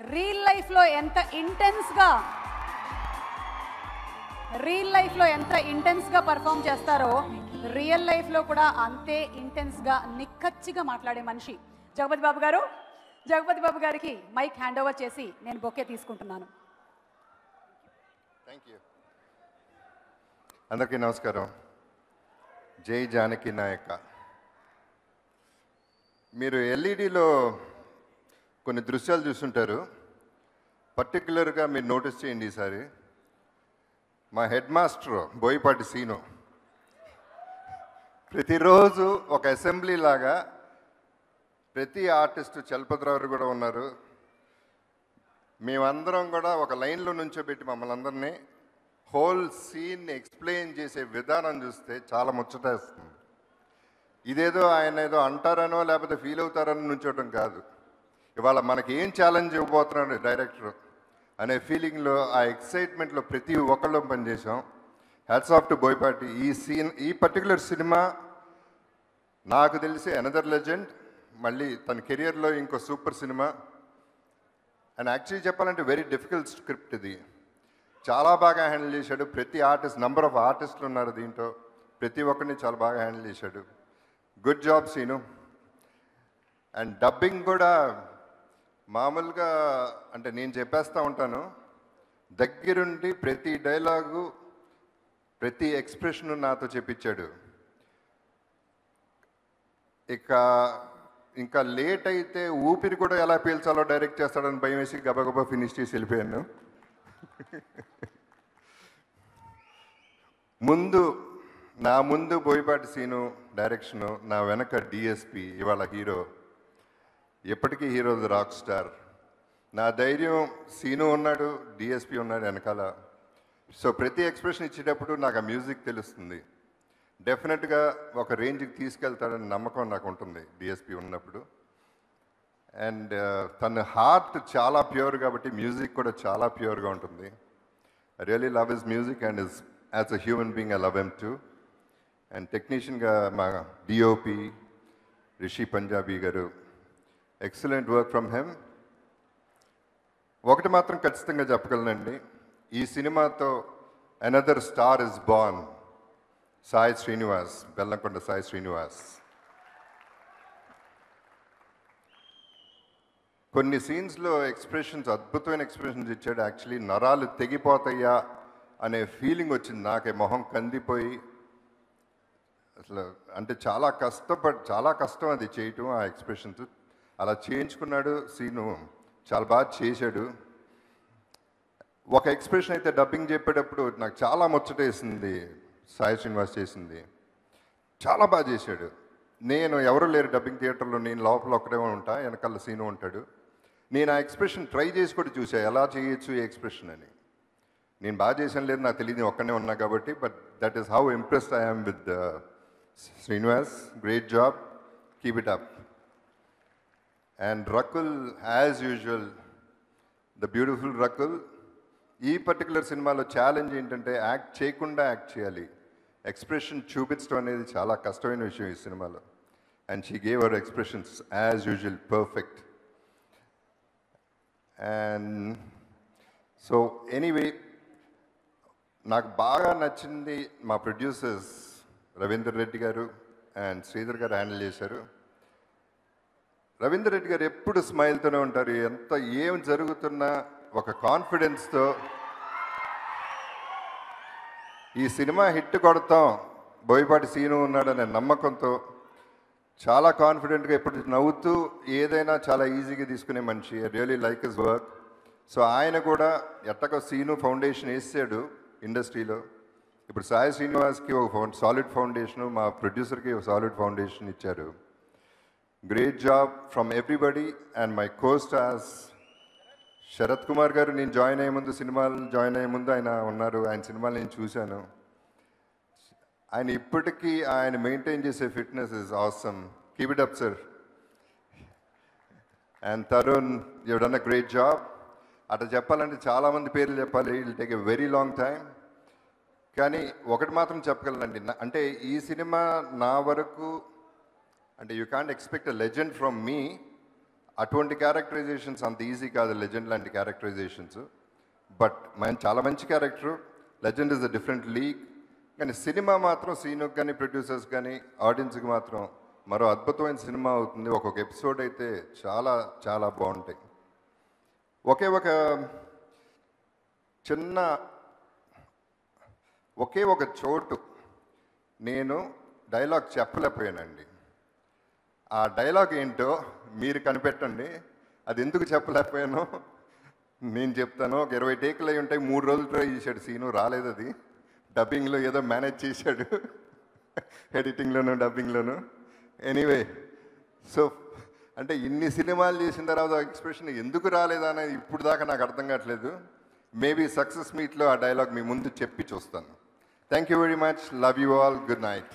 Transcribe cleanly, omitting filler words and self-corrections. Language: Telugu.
రియల్ లైఫ్లో ఎంత ఇంటెన్స్గా పర్ఫామ్ చేస్తారో రియల్ లైఫ్లో కూడా అంతే ఇంటెన్స్గా నిక్కచ్చిగా మాట్లాడే మనిషి జగపతి బాబు గారు. జగపతి బాబు గారికి మైక్ హ్యాండ్ ఓవర్ చేసి నేను బొకే తీసుకుంటున్నాను. Thank you. అందరికీ నమస్కారం. జై జానకి నాయక. మీరు ఎల్ఈడిలో కొన్ని దృశ్యాలు చూస్తుంటారు. పర్టికులర్గా మీరు నోటీస్ చేయండి. ఈసారి మా హెడ్ మాస్టర్ బోయపాటి సీను ప్రతిరోజు ఒక అసెంబ్లీ లాగా ప్రతి ఆర్టిస్టు చలపతిరావు కూడా ఉన్నారు. మేమందరం కూడా ఒక లైన్లో నుంచోబెట్టి మమ్మల్ని అందరినీ హోల్ సీన్ని ఎక్స్ప్లెయిన్ చేసే విధానం చూస్తే చాలా ముచ్చటేస్తుంది. ఇదేదో ఆయన ఏదో అంటారనో లేకపోతే ఫీల్ అవుతారనో నుంచోవటం కాదు. ఇవాళ మనకి ఏం ఛాలెంజ్ ఇవ్వబోతున్నాడు డైరెక్టర్ అనే ఫీలింగ్లో, ఆ ఎక్సైట్మెంట్లో ప్రతి ఒక్కళ్ళు పనిచేసాం. Hats off to Boyapati. ఈ పర్టికులర్ సినిమా నాకు తెలిసి అనదర్ లెజెండ్, మళ్ళీ తన కెరియర్లో ఇంకో సూపర్ సినిమా. అండ్ యాక్చువల్లీ చెప్పాలంటే వెరీ డిఫికల్ట్ స్క్రిప్ట్ ఇది. చాలా బాగా హ్యాండిల్ చేశాడు. ప్రతి ఆర్టిస్ట్, నంబర్ ఆఫ్ ఆర్టిస్టులు ఉన్నారు దీంట్లో, ప్రతి ఒక్కరిని చాలా బాగా హ్యాండిల్ చేశాడు. Good job Seenu. And dubbing కూడా మామూలుగా అంటే నేను చెప్పేస్తూ ఉంటాను, దగ్గరుండి ప్రతి డైలాగు ప్రతి ఎక్స్ప్రెషను నాతో చెప్పించాడు. ఇంకా లేట్ అయితే ఊపిరి కూడా ఎలా పీల్చాలో డైరెక్ట్ చేస్తాడని భయం వేసి గబగబా ఫినిష్ చేసి వెళ్ళిపోయాను. నా ముందు బోయపాటి సీను డైరెక్షను, నా వెనక డిఎస్పి, ఇవాళ హీరో, ఎప్పటికీ హీరో రాక్ స్టార్. నా ధైర్యం సీను ఉన్నాడు, డిఎస్పి ఉన్నాడు వెనకాల. సో ప్రతి ఎక్స్ప్రెషన్ ఇచ్చేటప్పుడు నాకు ఆ మ్యూజిక్ తెలుస్తుంది. డెఫినెట్గా ఒక రేంజ్కి తీసుకెళ్తాడని నమ్మకం నాకు ఉంటుంది డిఎస్పి ఉన్నప్పుడు. అండ్ తన హార్ట్ చాలా ప్యూర్ కాబట్టి మ్యూజిక్ కూడా చాలా ప్యూర్గా ఉంటుంది. I really love his music and his as a human being I love him too. And టెక్నీషియన్గా మా డిఓపి రిషి పంజాబీ గారు, ఎక్సలెంట్ వర్క్ ఫ్రమ్ హెమ్. ఒకటి మాత్రం ఖచ్చితంగా చెప్పగలనండి, ఈ సినిమాతో another star is born. Sai Srinivas, Bellamkonda Sai Srinivas. కొన్ని సీన్స్లో ఎక్స్ప్రెషన్స్, అద్భుతమైన ఎక్స్ప్రెషన్స్ ఇచ్చాడు. యాక్చువల్లీ నరాలు తెగిపోతాయా అనే ఫీలింగ్ వచ్చింది నాకే. మొహం కందిపోయి అసలు అంటే చాలా కష్టం అది చేయటం, ఆ ఎక్స్ప్రెషన్స్. అలా చేయించుకున్నాడు సీను, చాలా బాగా చేశాడు. ఒక ఎక్స్ప్రెషన్ అయితే డబ్బింగ్ చెప్పేటప్పుడు నాకు చాలా ముచ్చటేసింది. సాయి శ్రీనివాస్ చేసింది చాలా బాగా చేశాడు. నేను ఎవరు లేరు డబ్బింగ్ థియేటర్లో, నేను లోపల ఒక్కడే ఉంటా, వెనకాల సీను ఉంటాడు. నేను ఆ ఎక్స్ప్రెషన్ ట్రై చేసి కూడా చూసా, ఎలా చేయొచ్చు ఈ ఎక్స్ప్రెషన్ అని. నేను బాగా చేసాను లేదు నాకు తెలియదు, ఒక్కనే ఉన్నా కాబట్టి. But that is how impressed I am with Srinivas. Great job, keep it up. And Rakul as usual, the beautiful Rakul. ఈ పర్టికులర్ సినిమాలో ఛాలెంజ్ ఏంటంటే యాక్ట్ చేయకుండా యాక్ట్ చేయాలి. ఎక్స్ప్రెషన్ చూపించడం అనేది చాలా కష్టమైన విషయం ఈ సినిమాలో. And she gave our expressions as usual perfect. And so anyway, నాకు బాగా నచ్చింది మా ప్రొడ్యూసర్స్ రవీందర్ రెడ్డి గారు అండ్ శ్రీధర్ గారు హ్యాండిల్ చేశారు. రవీందర్ రెడ్డి గారు ఎప్పుడు స్మైల్తోనే ఉంటారు. ఏం జరుగుతున్నా ఒక కాన్ఫిడెన్స్తో ఈ సినిమా హిట్ కొడతాం, బోయపాటి సీను ఉన్నాడనే నమ్మకంతో చాలా కాన్ఫిడెంట్గా ఎప్పుడు నవ్వుతూ ఏదైనా చాలా ఈజీగా తీసుకునే మనిషి. I really like his work. So ఆయన కూడా ఎట్టకో సీను ఫౌండేషన్ వేసాడు ఇండస్ట్రీలో. ఇప్పుడు సాయి శ్రీనివాస్కి ఒక సాలిడ్ ఫౌండేషను, మా ప్రొడ్యూసర్కి ఒక సాలిడ్ ఫౌండేషన్ ఇచ్చారు. Great job from everybody. And my co stars Sarath Kumar గారు, నేను సినిమాలు జాయిన్ అయ్యే ముందు ఆయన ఉన్నారు. ఆయన సినిమాలు నేను చూశాను. ఆయన ఇప్పటికీ ఆయన మెయింటైన్ చేసే fitness is awesome. Keep it up sir. And Tarun, you done a great job. అట్లా చెప్పాలంటే చాలామంది పేర్లు చెప్పాలి, it will take a very long time. కానీ ఒకటి మాత్రం చెప్పగలనండి, అంటే ఈ సినిమా నా వరకు అంటే you can't expect a legend from మీ. అటువంటి క్యారెక్టరైజేషన్స్ అంత ఈజీ కాదు లెజెండ్ లాంటి క్యారెక్టరైజేషన్స్. బట్ చాలా మంచి character. Legend is a different league. కానీ సినిమా మాత్రం సీనుకి కానీ ప్రొడ్యూసర్స్ కానీ ఆడియన్స్కి మాత్రం మరో అద్భుతమైన సినిమా అవుతుంది. ఒక్కొక్క ఎపిసోడ్ అయితే చాలా చాలా బాగుంటాయి. ఒకే ఒక చోటు నేను డైలాగ్ చెప్పలేకపోయానండి. ఆ డైలాగ్ ఏంటో మీరు కనిపెట్టండి. అది ఎందుకు చెప్పలేకపోయానో నేను చెప్తాను. ఒక 20 టేకులు అయి ఉంటాయి. 3 రోజులు ట్రై చేశాడు సీను, రాలేదు. అది డబ్బింగ్లో ఏదో మేనేజ్ చేశాడు, ఎడిటింగ్లోను డబ్బింగ్లోను. ఎనీవే, సో అంటే ఇన్ని సినిమాలు చేసిన తర్వాత ఎక్స్ప్రెషన్ ఎందుకు రాలేదా అనేది ఇప్పుడు దాకా నాకు అర్థం కావట్లేదు. మేబీ సక్సెస్ మీట్లో ఆ డైలాగ్ మీ ముందు చెప్పి చూస్తాను. Thank you very much. Love you all. Good night.